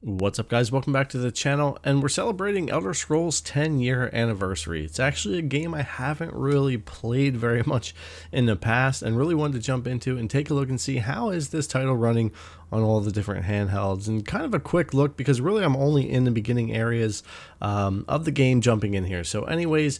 What's up, guys? Welcome back to the channel, and we're celebrating Elder Scrolls 10-year anniversary. It's actually a game I haven't really played very much in the past and really wanted to jump into and take a look and see how is this title running on all the different handhelds, and kind of a quick look because really I'm only in the beginning areas of the game jumping in here. So anyways,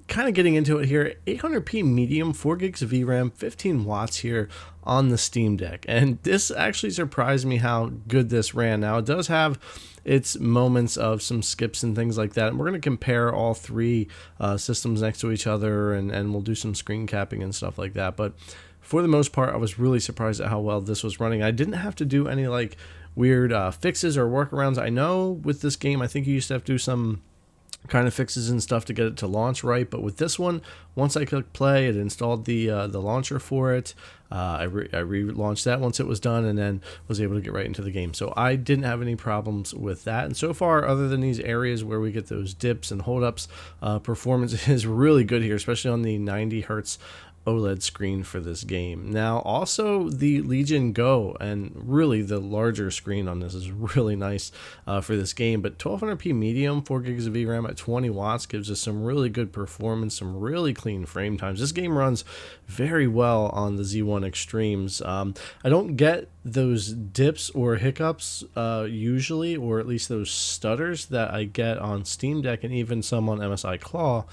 kind of getting into it here, 800p medium, 4 gigs of VRAM, 15 watts here on the Steam Deck. And this actually surprised me how good this ran. Now, it does have its moments of some skips and things like that. And we're going to compare all three systems next to each other, and we'll do some screen capping and stuff like that. But for the most part, I was really surprised at how well this was running. I didn't have to do any like weird fixes or workarounds. I know with this game, I think you used to have to do some kind of fixes and stuff to get it to launch right, but with this one, once I clicked play, it installed the launcher for it. I relaunched that once it was done, and then was able to get right into the game. So I didn't have any problems with that. And so far, other than these areas where we get those dips and holdups, performance is really good here, especially on the 90 hertz OLED screen for this game. Now also the Legion Go, and really the larger screen on this is really nice for this game, but 1200p medium, 4 gigs of VRAM at 20 watts gives us some really good performance, some really clean frame times. This game runs very well on the Z1 Extremes. I don't get those dips or hiccups usually, or at least those stutters that I get on Steam Deck and even some on MSI Claw.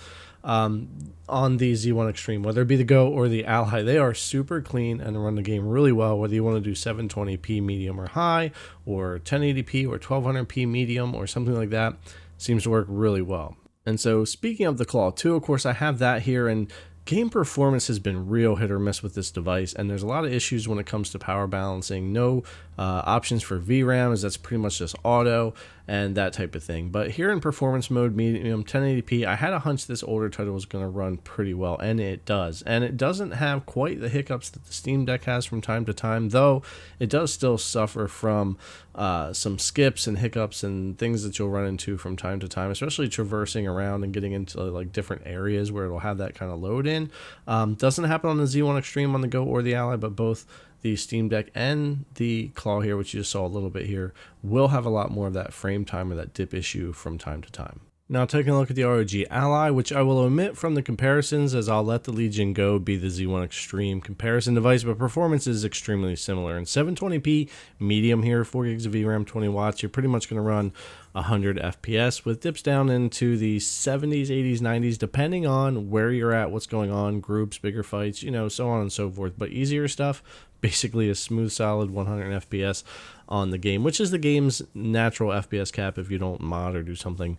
On the Z1 Extreme, whether it be the Go or the Ally, they are super clean and run the game really well, whether you want to do 720p medium or high, or 1080p or 1200p medium or something like that. Seems to work really well. And so speaking of the Claw 2, of course I have that here, and game performance has been real hit or miss with this device, and there's a lot of issues when it comes to power balancing. No options for VRAM, as that's pretty much just auto and that type of thing. But here in performance mode, medium 1080p, I had a hunch this older title was going to run pretty well, and it does. And it doesn't have quite the hiccups that the Steam Deck has from time to time, though it does still suffer from some skips and hiccups and things that you'll run into from time to time, especially traversing around and getting into like different areas where it'll have that kind of load in. Doesn't happen on the Z1 Extreme on the Go or the Ally, but both the Steam Deck and the Claw here, which you just saw a little bit here, will have a lot more of that frame time or that dip issue from time to time. Now taking a look at the ROG Ally, which I will omit from the comparisons as I'll let the Legion Go be the Z1 Extreme comparison device, but performance is extremely similar. In 720p medium here, 4 gigs of VRAM, 20 watts, you're pretty much going to run 100 FPS with dips down into the 70s, 80s, 90s, depending on where you're at, what's going on, groups, bigger fights, you know, so on and so forth. But easier stuff, basically a smooth, solid 100 FPS on the game, which is the game's natural FPS cap if you don't mod or do something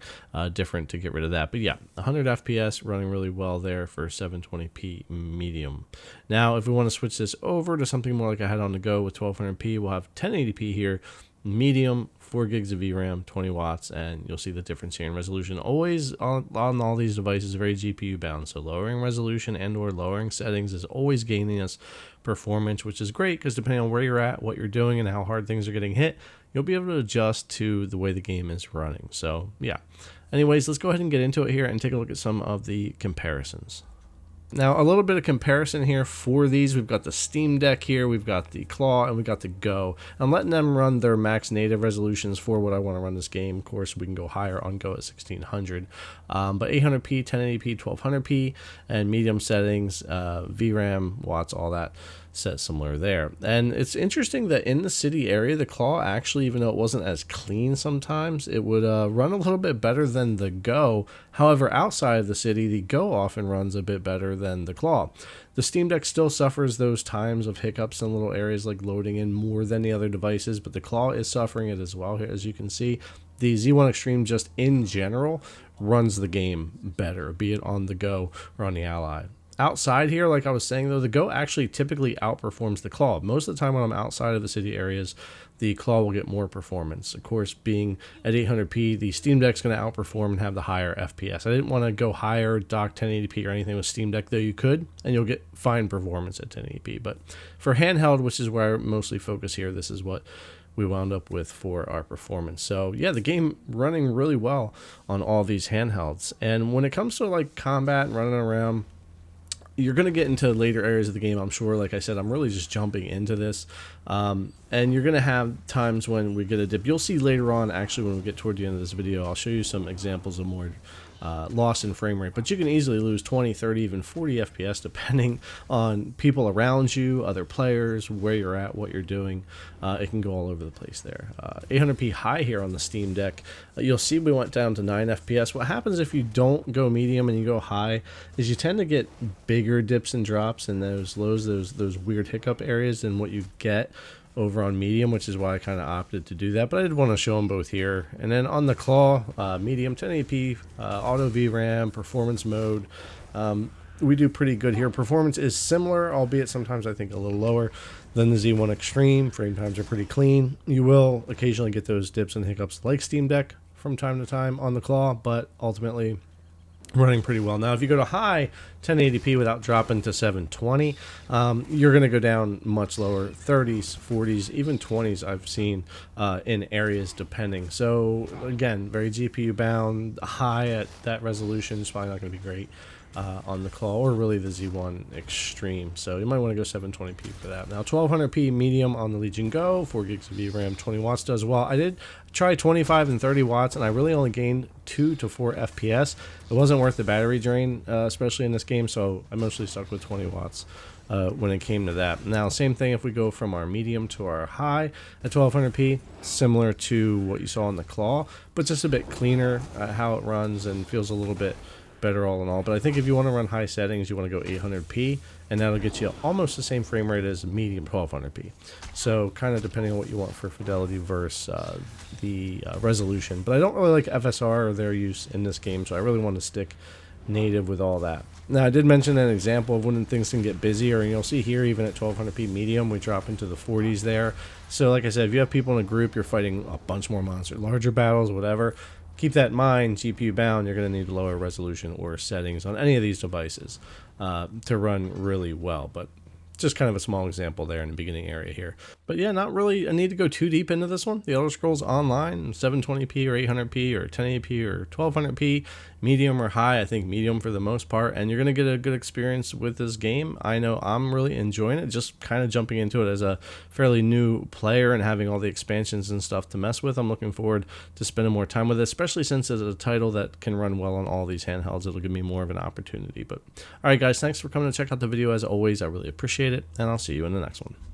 different to get rid of that. But yeah, 100 FPS running really well there for 720p medium. Now, if we want to switch this over to something more like I had on the Go with 1200p, we'll have 1080p here, medium, 4 gigs of VRAM, 20 watts, and you'll see the difference here in resolution. Always on all these devices, very GPU bound, so lowering resolution and or lowering settings is always gaining us performance, which is great because depending on where you're at, what you're doing, and how hard things are getting hit, you'll be able to adjust to the way the game is running. So yeah, anyways, let's go ahead and get into it here and take a look at some of the comparisons. Now, a little bit of comparison here for these. We've got the Steam Deck here, we've got the Claw, and we've got the Go. I'm letting them run their max native resolutions for what I want to run this game. Of course, we can go higher on Go at 1600. But 800p, 1080p, 1200p, and medium settings, VRAM, watts, all that set similar there. And it's interesting that in the city area, the Claw actually, even though it wasn't as clean sometimes, it would run a little bit better than the Go. However, outside of the city, the Go often runs a bit better than the Claw. The Steam Deck still suffers those times of hiccups in little areas like loading in more than the other devices, but the Claw is suffering it as well here, as you can see. The Z1 Extreme just in general runs the game better, be it on the Go or on the Ally. Outside here, like I was saying though, the Go actually typically outperforms the Claw. Most of the time when I'm outside of the city areas, the Claw will get more performance. Of course, being at 800p, the Steam Deck's going to outperform and have the higher FPS. I didn't want to go higher, dock 1080p or anything with Steam Deck, though you could, and you'll get fine performance at 1080p. But for handheld, which is where I mostly focus here, this is what we wound up with for our performance. So yeah, the game running really well on all these handhelds. And when it comes to like combat and running around, you're going to get into later areas of the game, I'm sure. Like I said, I'm really just jumping into this. And you're going to have times when we get a dip. You'll see later on, actually, when we get toward the end of this video, I'll show you some examples of more loss in frame rate. But you can easily lose 20, 30, even 40 FPS depending on people around you, other players, where you're at, what you're doing. It can go all over the place there. 800p high here on the Steam Deck. You'll see we went down to 9 FPS. What happens if you don't go medium and you go high is you tend to get bigger dips and drops in those lows, those weird hiccup areas than what you get over on medium, which is why I kind of opted to do that. But I did want to show them both here. And then on the Claw, medium 1080p, auto VRAM, performance mode. We do pretty good here. Performance is similar, albeit sometimes I think a little lower than the Z1 Extreme. Frame times are pretty clean. You will occasionally get those dips and hiccups like Steam Deck from time to time on the Claw, but ultimately running pretty well. Now, if you go to high 1080p without dropping to 720, you're going to go down much lower, 30s, 40s, even 20s I've seen in areas depending. So again, very GPU bound. High at that resolution is probably not going to be great on the Claw, or really the Z1 Extreme. So you might want to go 720p for that. Now 1200p medium on the Legion Go, 4 gigs of VRAM, 20 watts does well. I did try 25 and 30 watts, and I really only gained 2 to 4 FPS. It wasn't worth the battery drain, especially in this game, so I mostly stuck with 20 watts when it came to that. Now, same thing if we go from our medium to our high at 1200p, similar to what you saw on the Claw, but just a bit cleaner how it runs and feels a little bit better all in all. But I think if you want to run high settings, you want to go 800p, and that'll get you almost the same frame rate as medium 1200p. So kind of depending on what you want for fidelity versus the resolution. But I don't really like FSR or their use in this game, so I really want to stick native with all that. Now, I did mention an example of when things can get busier, and you'll see here even at 1200p medium we drop into the 40s there. So like I said, if you have people in a group, you're fighting a bunch more monsters, larger battles, whatever, keep that in mind. GPU bound, you're going to need lower resolution or settings on any of these devices to run really well. But just kind of a small example there in the beginning area here. But yeah, not really a need to go too deep into this one. The Elder Scrolls Online, 720p or 800p or 1080p or 1200p, medium or high. I think medium for the most part, and you're going to get a good experience with this game. I know I'm really enjoying it, just kind of jumping into it as a fairly new player and having all the expansions and stuff to mess with. I'm looking forward to spending more time with it, especially since it's a title that can run well on all these handhelds. It'll give me more of an opportunity. But all right, guys, thanks for coming to check out the video as always. I really appreciate it, and I'll see you in the next one.